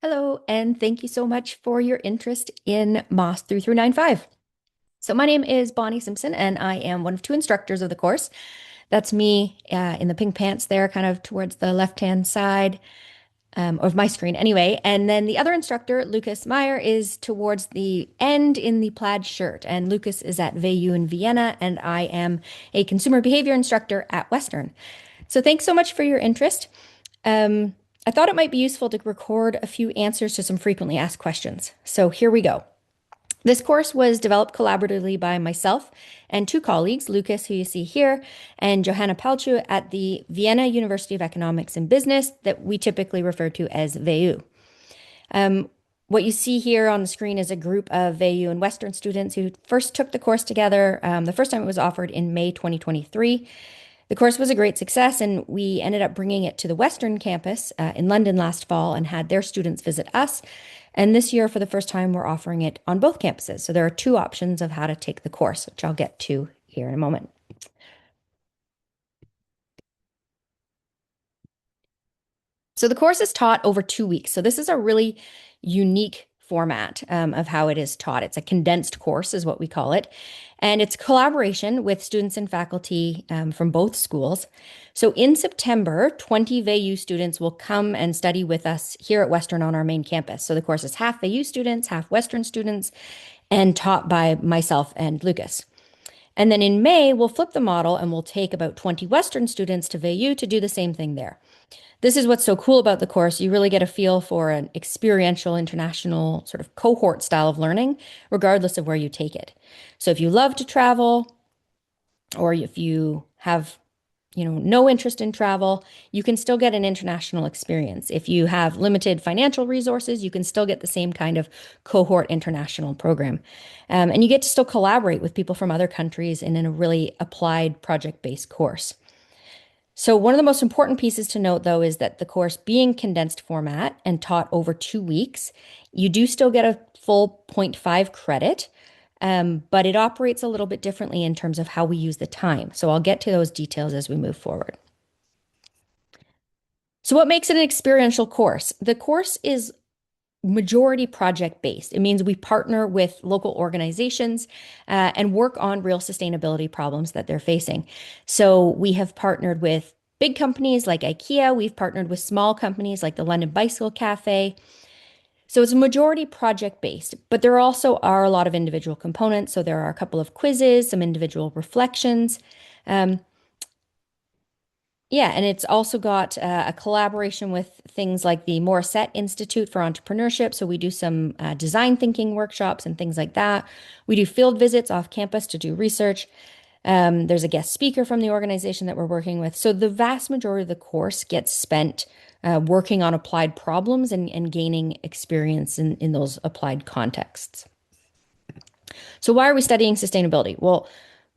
Hello, and thank you so much for your interest in MOS 3395. So my name is Bonnie Simpson, and I am one of two instructors of the course. That's me in the pink pants there, kind of towards the left-hand side of my screen anyway. And then the other instructor, Lucas Meyer, is towards the end in the plaid shirt. And Lucas is at VU in Vienna, and I am a consumer behavior instructor at Western. So thanks so much for your interest. Um, I thought it might be useful to record a few answers to some frequently asked questions. So here we go. This course was developed collaboratively by myself and two colleagues, Lucas, who you see here, and Johanna Palchu at the Vienna University of Economics and Business, that we typically refer to as VU. What you see here on the screen is a group of VU and Western students who first took the course together. The first time it was offered in May 2023. The course was a great success, and we ended up bringing it to the Western campus in London last fall and had their students visit us. And this year, for the first time, we're offering it on both campuses. So there are two options of how to take the course, which I'll get to here in a moment. So the course is taught over 2 weeks. So this is a really unique format of how it is taught. It's a condensed course, is what we call it. And it's collaboration with students and faculty from both schools. So in September, 20 VU students will come and study with us here at Western on our main campus. So the course is half VU students, half Western students, and taught by myself and Lucas. And then in May, we'll flip the model and we'll take about 20 Western students to VU to do the same thing there. This is what's so cool about the course. You really get a feel for an experiential, international sort of cohort style of learning, regardless of where you take it. So if you love to travel, or if you have, no interest in travel, you can still get an international experience. If you have limited financial resources, you can still get the same kind of cohort international program. And you get to still collaborate with people from other countries in a really applied project-based course. So one of the most important pieces to note, though, is that the course being condensed format and taught over 2 weeks, you do still get a full 0.5 credit, but it operates a little bit differently in terms of how we use the time. So I'll get to those details as we move forward. So what makes it an experiential course? The course is majority project based. It means we partner with local organizations and work on real sustainability problems that they're facing. So we have partnered with big companies like IKEA. We've partnered with small companies like the London Bicycle Cafe. So it's a majority project based, but there also are a lot of individual components. So there are a couple of quizzes, some individual reflections. Yeah, and it's also got a collaboration with things like the MOS Institute for Entrepreneurship. So we do some design thinking workshops and things like that. We do field visits off campus to do research. There's a guest speaker from the organization that we're working with. So the vast majority of the course gets spent working on applied problems and gaining experience in those applied contexts. So why are we studying sustainability? Well,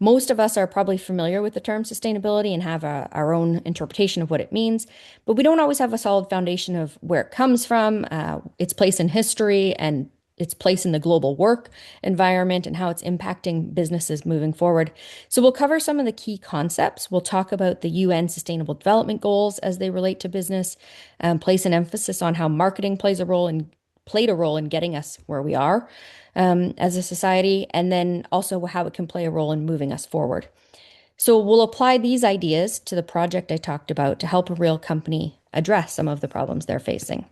most of us are probably familiar with the term sustainability and have our own interpretation of what it means, but we don't always have a solid foundation of where it comes from, its place in history, and its place in the global work environment and how it's impacting businesses moving forward. So we'll cover some of the key concepts. We'll talk about the UN Sustainable Development Goals as they relate to business, place an emphasis on how marketing played a role in getting us where we are as a society, and then also how it can play a role in moving us forward. So we'll apply these ideas to the project I talked about to help a real company address some of the problems they're facing.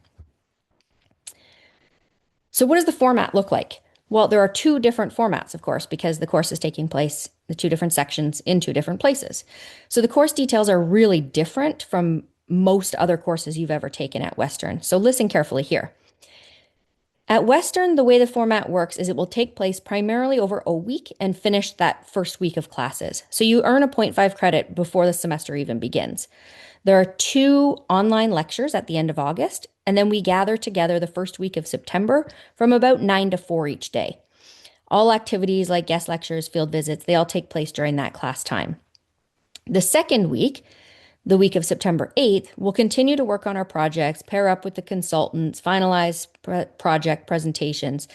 So what does the format look like? Well, there are two different formats, of course, because the course is taking place, the two different sections in two different places. So the course details are really different from most other courses you've ever taken at Western. So listen carefully here. At Western, the way the format works is it will take place primarily over a week and finish that first week of classes. So you earn a 0.5 credit before the semester even begins. There are 2 online lectures at the end of August, and then we gather together the first week of September from about 9 to 4 each day. All activities like guest lectures, field visits, they all take place during that class time. The second week, the week of September 8th, we'll continue to work on our projects, pair up with the consultants, finalize project presentations.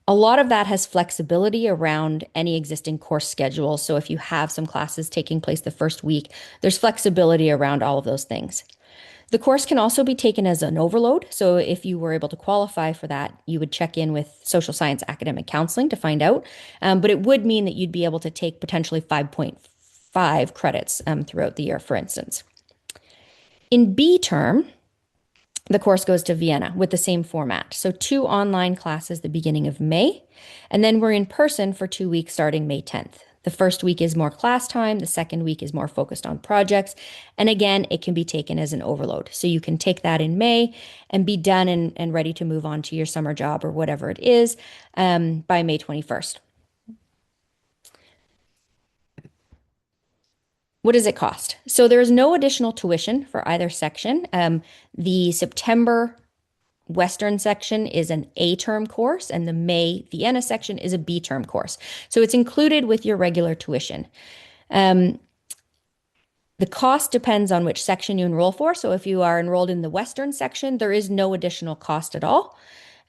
A lot of that has flexibility around any existing course schedule. So if you have some classes taking place the first week, there's flexibility around all of those things. The course can also be taken as an overload. So if you were able to qualify for that, you would check in with social science academic counseling to find out. But it would mean that you'd be able to take potentially 5.5 credits throughout the year, for instance. In B term, the course goes to Vienna with the same format. So two online classes the beginning of May, and then we're in person for 2 weeks starting May 10th. The first week is more class time, the second week is more focused on projects. And again, it can be taken as an overload. So you can take that in May and be done and ready to move on to your summer job or whatever it is by May 21st. What does it cost? So there is no additional tuition for either section. The September Western section is an A term course, and the May Vienna section is a B term course. So it's included with your regular tuition. Um, the cost depends on which section you enroll for. So if you are enrolled in the Western section, there is no additional cost at all.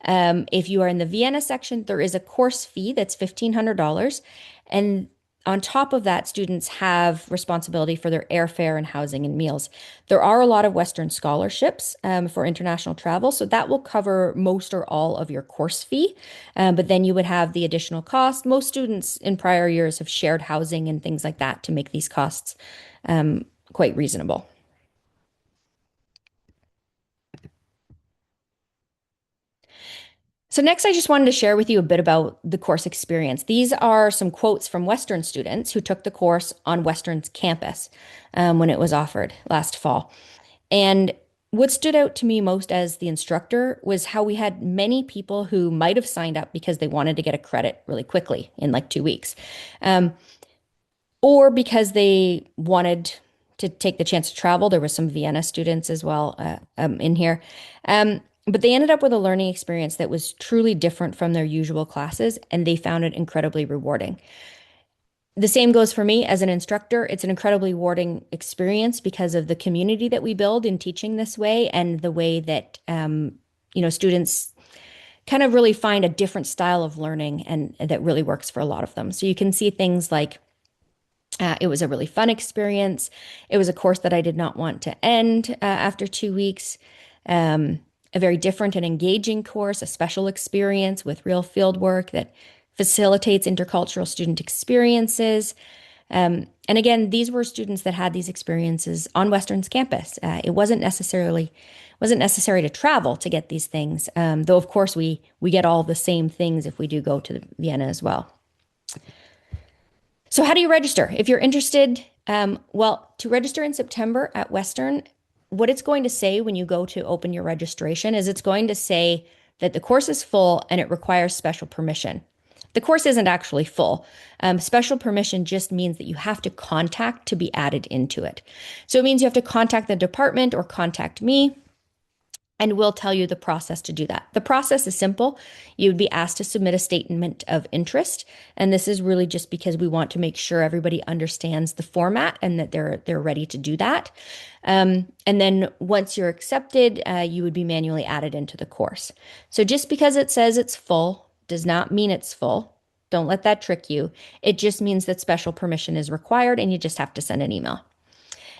If you are in the Vienna section, there is a course fee that's $1,500. And on top of that, students have responsibility for their airfare and housing and meals. There are a lot of Western scholarships for international travel, so that will cover most or all of your course fee. But then you would have the additional cost. Most students in prior years have shared housing and things like that to make these costs quite reasonable. So next, I just wanted to share with you a bit about the course experience. These are some quotes from Western students who took the course on Western's campus when it was offered last fall. And what stood out to me most as the instructor was how we had many people who might have signed up because they wanted to get a credit really quickly in like 2 weeks, um, or because they wanted to take the chance to travel. There were some Vienna students as well in here. But they ended up with a learning experience that was truly different from their usual classes, and they found it incredibly rewarding. The same goes for me as an instructor. It's an incredibly rewarding experience because of the community that we build in teaching this way and the way that students kind of really find a different style of learning and that really works for a lot of them. So you can see things like it was a really fun experience. It was a course that I did not want to end after 2 weeks. A very different and engaging course, a special experience with real field work that facilitates intercultural student experiences. And again, these were students that had these experiences on Western's campus. It wasn't necessary to travel to get these things, though of course we get all the same things if we do go to Vienna as well. So how do you register? If you're interested, well, to register in September at Western, what it's going to say when you go to open your registration is it's going to say that the course is full and it requires special permission. The course isn't actually full. Special permission just means that you have to contact to be added into it. So it means you have to contact the department or contact me, and we'll tell you the process to do that. The process is simple. You would be asked to submit a statement of interest, and this is really just because we want to make sure everybody understands the format and that they're ready to do that. And then once you're accepted, you would be manually added into the course. So just because it says it's full does not mean it's full. Don't let that trick you. It just means that special permission is required, and you just have to send an email.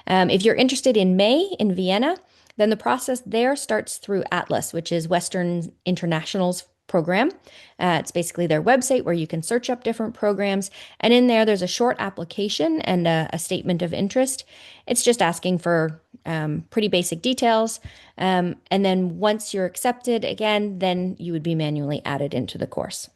If you're interested in May in Vienna, then the process there starts through Atlas, which is Western International's program. It's basically their website where you can search up different programs. And in there, there's a short application and a statement of interest. It's just asking for pretty basic details. And then once you're accepted, again, then you would be manually added into the course.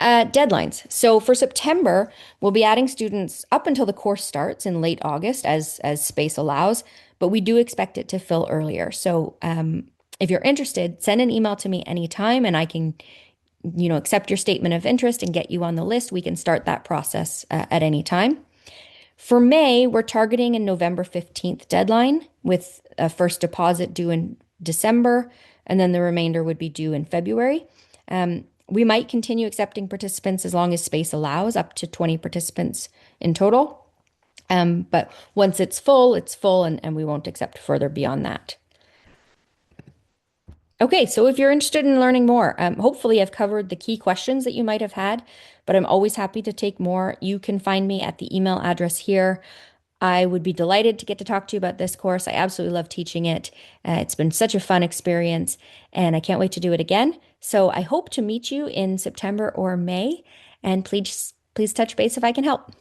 Deadlines. So for September, we'll be adding students up until the course starts in late August as space allows, but we do expect it to fill earlier. So if you're interested, send an email to me anytime and I can, accept your statement of interest and get you on the list. We can start that process at any time. For May, we're targeting a November 15th deadline with a first deposit due in December, and then the remainder would be due in February. We might continue accepting participants as long as space allows, up to 20 participants in total. But once it's full, and we won't accept further beyond that. Okay, so if you're interested in learning more, hopefully I've covered the key questions that you might have had, but I'm always happy to take more. You can find me at the email address here. I would be delighted to get to talk to you about this course. I absolutely love teaching it. It's been such a fun experience, and I can't wait to do it again. So I hope to meet you in September or May, and please touch base if I can help.